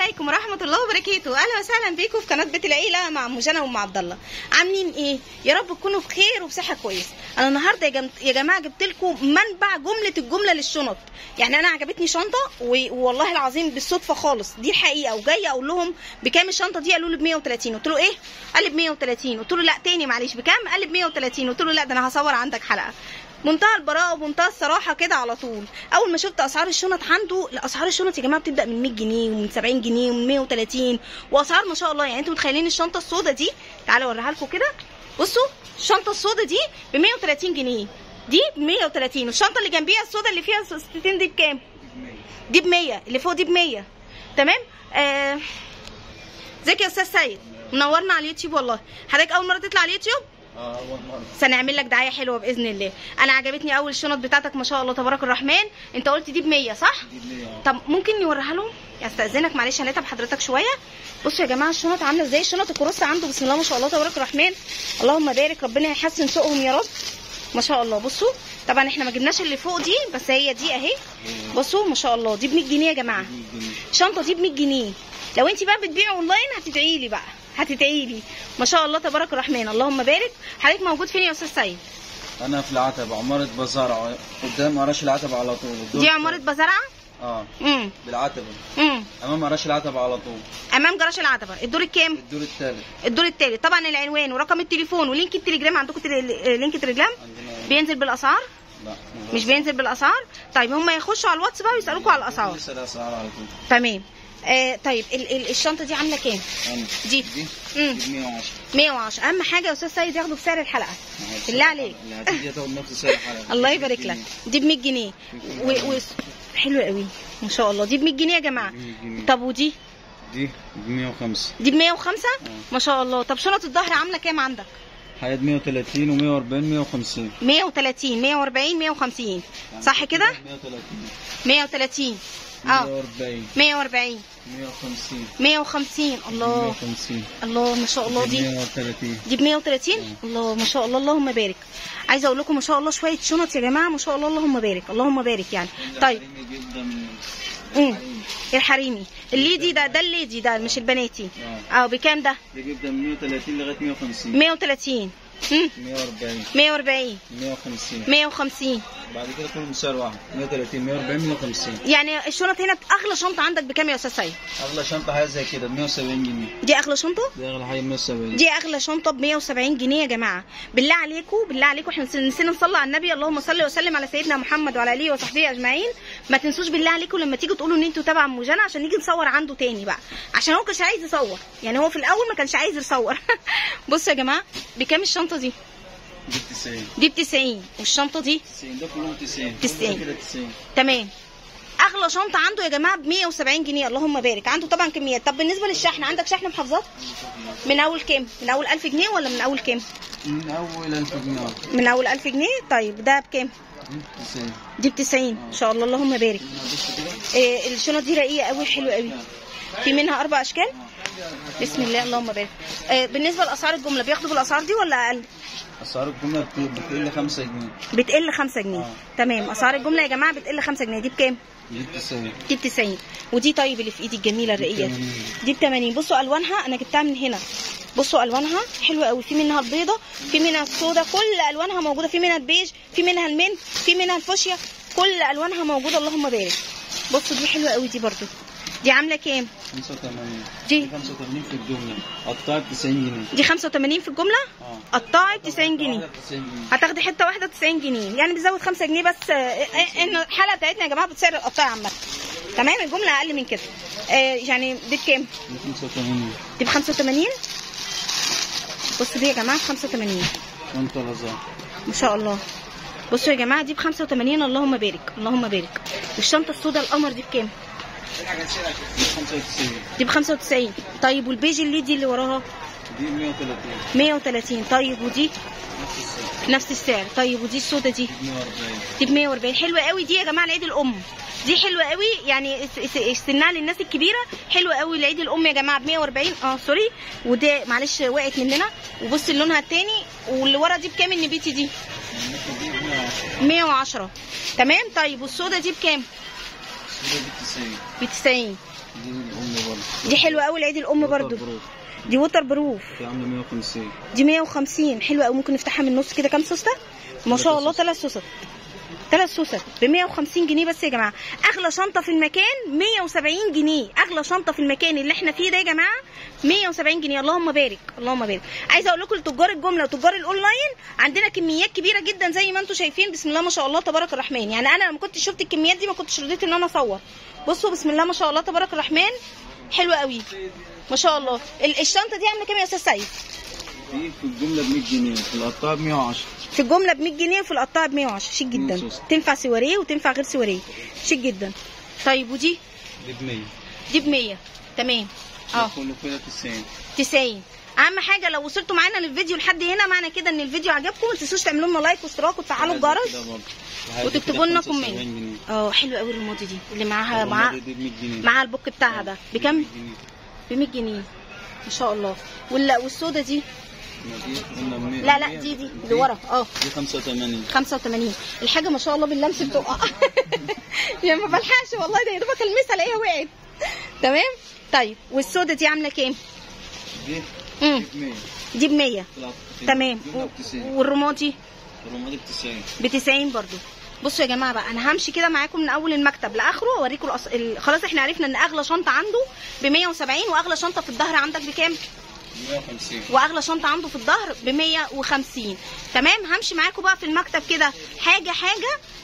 عليكم ورحمه الله وبركاته. اهلا وسهلا بيكم في قناه بيت العيله مع ام جنى وام عبد الله. عاملين ايه؟ يا رب تكونوا بخير وبصحه كويسه. انا النهارده يا جماعه جبت لكم منبع الجمله للشنط. يعني انا عجبتني شنطه والله العظيم بالصدفه خالص دي الحقيقه، وجايه اقول لهم بكام الشنطه دي، قالوا لي ب 130. قلت له ايه؟ قال لي ب 130. قلت له لا تاني معلش بكام؟ قال لي ب 130. قلت له لا ده انا هصور عندك حلقه. منتهى البراءه ومنتهى الصراحه كده على طول. اول ما شفت اسعار الشنط عنده، اسعار الشنط يا جماعه بتبدا من 100 جنيه ومن 70 جنيه ومن 130 واسعار ما شاء الله. يعني انتوا متخيلين الشنطه السوداء دي؟ تعالوا اوريها لكم كده. بصوا الشنطه السوداء دي ب 130 جنيه، دي ب 130. والشنطه اللي جنبيها السوداء اللي فيها 60 دي بكام؟ دي ب 100. اللي فوق دي ب 100. تمام. ازيك يا استاذ سيد؟ منورنا على اليوتيوب والله. حضرتك اول مره تطلع على اليوتيوب؟ اول مره. سنعمل لك دعايه حلوه باذن الله. انا عجبتني اول الشنط بتاعتك ما شاء الله تبارك الرحمن. انت قلت دي ب 100 صح؟ دي ب 100. طب ممكن نوريها لهم؟ استاذنك معلش هنتعب حضرتك شويه. بصوا يا جماعه الشنط عامله ازاي. الشنط الكروس عنده بسم الله ما شاء الله تبارك الرحمن. اللهم بارك، ربنا يحسن سوقهم يا رب ما شاء الله. بصوا طبعا احنا ما جبناش اللي فوق دي، بس هي دي اهي. بصوا ما شاء الله دي ب 100 جنيه يا جماعه. الشنطه دي ب 100 جنيه. لو انت بقى بتبيعي اونلاين هتدعي لي بقى، هتدعي لي ما شاء الله تبارك الرحمن. اللهم بارك. حضرتك موجود فين يا استاذ سيد؟ انا في العتبه، عماره بزرعه قدام قراش العتبه على طول. دي عماره بزرعه؟ بالعتبه. امام قراش العتبه على طول. امام جراج العتبه. الدور الكام؟ الدور الثالث. الدور الثالث. طبعا العنوان ورقم التليفون ولينك التليجرام. عندكم لينك تليجرام؟ بينزل بالاسعار؟ لا مش بينزل بالاسعار. طيب هم يخشوا على الواتس بقى ويسالوكوا على الاسعار. لسه الاسعار على طول. تمام. طيب الشنطه دي عامله كام؟ دي 110. 110. اهم حاجه يا استاذ سيد ياخدوا بسعر الحلقه بالله عليك. اللي هتيجي تاخد نفس سعر الحلقه. الله يبارك لك. دي ب 100 جنيه حلوه قوي ما شاء الله. دي ب 100 جنيه يا جماعه. طب ودي؟ دي ب 105. دي ب 105 ما شاء الله. طب شنط الظهر عامله كام عندك؟ حياة 130 و140 150. 130 140 150 صح كده؟ 130 140 140 150 الله 150 الله ما شاء الله. دي 130. دي ب 130 الله ما شاء الله اللهم بارك. عايزه اقول لكم ما شاء الله شويه شنط يا جماعه ما شاء الله اللهم بارك اللهم بارك يعني. طيب الحريمي الليدي ده الليدي ده مش البناتي. بكام ده؟ ده جدا من 130 لغايه 150. 130 140 140 150 150 بعد كده كلهم سعر واحد 130 140 150. يعني الشنط هنا اغلى شنطه عندك بكام يا استاذ سيد؟ اغلى شنطه حاجه زي كده ب 170 جنيه. دي اغلى شنطه؟ دي اغلى حاجه ب 170. دي اغلى شنطه ب 170 جنيه يا جماعه. بالله عليكم بالله عليكم احنا نسينا نصلي على النبي. اللهم صل وسلم على سيدنا محمد وعلى اله وصحبه اجمعين. ما تنسوش بالله عليكم لما تيجوا تقولوا ان انتوا تبع ام جنى عشان نيجي نصور عنده تاني بقى، عشان هو كانش عايز يصور. يعني هو في الاول ما كانش عايز يصور. بصوا يا جماعه بكام الشنطه دي؟ دي ب 90. دي ب 90. والشنطه دي 90. ده كلهم 90. 90 كده 90. تمام. اغلى شنطه عنده يا جماعه ب 170 جنيه اللهم بارك. عنده طبعا كميات. طب بالنسبه للشحن عندك شحن محافظات؟ من اول كام؟ من اول 1000 جنيه ولا من اول كام؟ من اول 1000 جنيه. من اول 1000 جنيه. طيب ده بكام؟ دي ب 90 ان شاء الله اللهم بارك. الشنط دي رقيقه قوي حلوه قوي. في منها 4 اشكال. بسم الله اللهم بارك. بالنسبه لاسعار الجمله بياخدوا بالاسعار دي ولا اقل؟ اسعار الجمله بتقل 5 جنيه. بتقل 5 جنيه. تمام. اسعار الجمله يا جماعه بتقل 5 جنيه. دي بكام؟ دي ب 90. دي ب 90. ودي طيب اللي في ايدي الجميله الرقيقه دي ب 80. بصوا الوانها انا جبتها من هنا. بصوا الوانها حلوه قوي. في منها البيضه، في منها السودا، كل الوانها موجوده. في منها البيج، في منها المنت، في منها الفوشيا، كل الوانها موجوده اللهم بارك. بصوا دي حلوه قوي دي برده. دي عامله كام؟ 85. دي 85 في الجمله قطعت 90 جنيه. دي 85 في الجمله قطعت 90 جنيه. هتاخدي حته واحده 90 جنيه يعني بتزود 5 جنيه بس. ان الحلقه بتاعتنا يا جماعه بتسعر القطاع عامه. تمام. الجمله اقل من كده. يعني دي بكام؟ دي 85. دي ب 85. بصوا دي يا جماعه ب 85. وانت رزاق ما شاء الله. بصوا يا جماعه دي ب 85 اللهم بارك اللهم بارك. والشنطه السوداء القمر دي بكام؟ دي ب 95. طيب والبيج اللي وراها؟ دي 130. 130. طيب ودي؟ نفس السعر. طيب ودي السودا دي؟ 140. دي ب 140. حلوه قوي دي يا جماعه لعيد الام. دي حلوه قوي يعني سنها للناس الكبيره حلوه قوي لعيد الام يا جماعه ب 140. سوري. وده معلش وقعت مننا. وبصي لونها التاني. واللي ورا دي بكام النبيتي دي؟ 110. تمام. طيب والسودا دي بكام؟ السودا دي 90. ب 90. دي الام برضه. دي حلوه قوي العيد الام برضه. دي ووتر بروف. دي عامله 150. دي 150 حلوه قوي. ممكن نفتحها من النص كده. كام سوسته ما شاء الله؟ 3 سوست. 3 سوست ب 150 جنيه بس يا جماعه. اغلى شنطه في المكان 170 جنيه. اغلى شنطه في المكان اللي احنا فيه ده يا جماعه 170 جنيه. اللهم بارك اللهم بارك. عايزه اقول لكم لتجار الجمله وتجار الاونلاين عندنا كميات كبيره جدا زي ما انتم شايفين. بسم الله ما شاء الله تبارك الرحمن. يعني انا لما كنت شفت الكميات دي ما كنتش رضيت ان انا اصور. بصوا بسم الله ما شاء الله تبارك الرحمن. حلوه قوي ما شاء الله. الشنطه دي عامله كام يا استاذ سيد؟ دي في الجمله ب 100 جنيه، في القطاعه ب 110. في الجمله ب 100 جنيه وفي القطاعه ب 110. شيك جدا. تنفع سواريه وتنفع غير سواريه. شيك جدا. طيب ودي؟ دي ب 100. دي ب 100 تمام. كله كده 90. 90. اهم حاجه لو وصلتوا معانا للفيديو لحد هنا معنى كده ان الفيديو عجبكم. ما تنسوش تعملوا لنا لايك واشتراك وتفعلوا الجرس وتكتبوا لنا كومنت. حلو قوي الماضي دي اللي معاها معاها البوك بتاعها ده بكام؟ ب 100 جنيه ما شاء الله. والسودا دي؟ لا دي اللي ورا. دي 85. 85. الحاجه ما شاء الله باللمس بتقع. يعني ما بلحقش والله. ده يا دوبك المسها الاقيها وقعت. تمام. طيب والسودا دي عامله كام؟ دي ب 100. دي ب 100 تمام. والرمادي؟ الرمادي ب 90. ب 90 برضو. بصوا يا جماعه بقى انا همشي كده معاكم من اول المكتب لاخره واوريكم خلاص احنا عرفنا ان اغلى شنطه عنده ب 170 واغلى شنطه في الظهر عندك بكام؟ 150. واغلى شنطه عنده في الظهر ب 150. تمام. همشي معاكم بقى في المكتب كده حاجه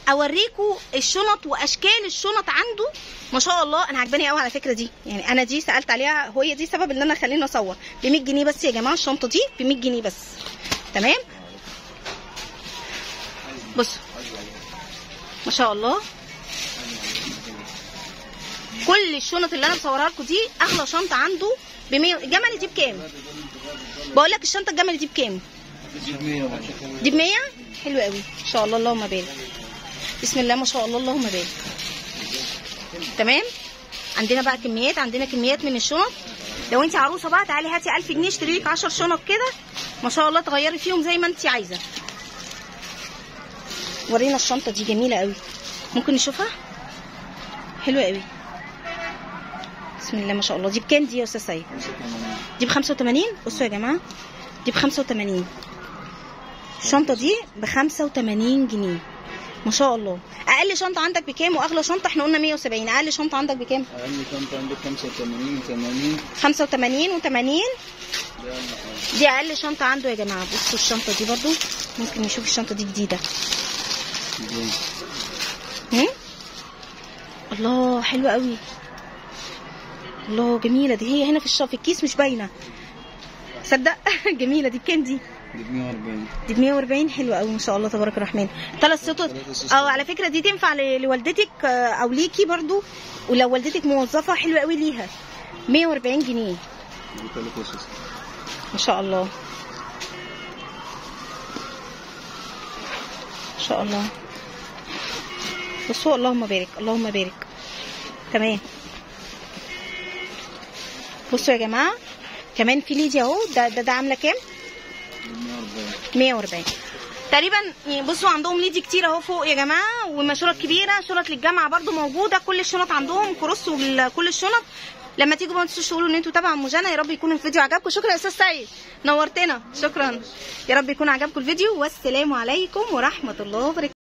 اوريكم الشنط واشكال الشنط عنده ما شاء الله. انا عجباني قوي على فكره دي. يعني انا دي سالت عليها هي دي سبب ان انا خليني اصور. ب 100 جنيه بس يا جماعه. الشنطه دي ب 100 جنيه بس. تمام. بصوا ما شاء الله كل الشنط اللي انا مصورها لكم دي اغلى شنطه عنده ب 100. الجمل دي بكام؟ بقول لك الشنطه الجمل دي بكام؟ دي ب 100. دي ب 100. حلو قوي ما شاء الله اللهم بارك. بسم الله ما شاء الله اللهم بارك. تمام. عندنا بقى كميات. عندنا كميات من الشنط. لو انت عروسه بقى تعالي هاتي 1000 جنيه اشتري لك 10 شنط كده ما شاء الله تغيري فيهم زي ما انت عايزه. ورينا الشنطه دي جميله قوي. ممكن نشوفها؟ حلوه قوي. بسم الله ما شاء الله. دي بكام دي يا استاذ سيد؟ دي ب 85. بصوا يا جماعه دي ب 85. الشنطه دي ب 85 جنيه ما شاء الله. اقل شنطه عندك بكام واغلى شنطه؟ احنا قلنا 170. اقل شنطه عندك بكام؟ اقل شنطه عندك 85 و80. 85 و80. دي اقل شنطه عنده يا جماعه. بصوا الشنطه دي برضو ممكن نشوف. الشنطه دي جديده. الله حلوه قوي. الله جميله دي. هي هنا في الكيس مش باينه. صدق. جميله دي. بكام دي؟ دي ب 140. دي ب 140. حلوه قوي ما شاء الله تبارك الرحمن. 3 سطور. على فكره دي تنفع لوالدتك او ليكي برضو. ولو والدتك موظفه حلوه قوي ليها. 140 جنيه ما شاء الله ما شاء الله. بصوا اللهم بارك اللهم بارك. تمام. بصوا يا جماعه كمان في ليدي اهو. ده عامله كام؟ 140 تقريبا. بصوا عندهم ليدي كتير اهو فوق يا جماعه. ومشورات كبيره. شنط للجامعه برده موجوده. كل الشنط عندهم كروس وكل الشنط. لما تيجوا ما تنسوش تقولوا ان انتوا تابعوا ام جنى. يا رب يكون الفيديو عجبكم. شكرا يا استاذ سعيد نورتنا. شكرا. يا رب يكون عجبكم الفيديو. والسلام عليكم ورحمه الله وبركاته.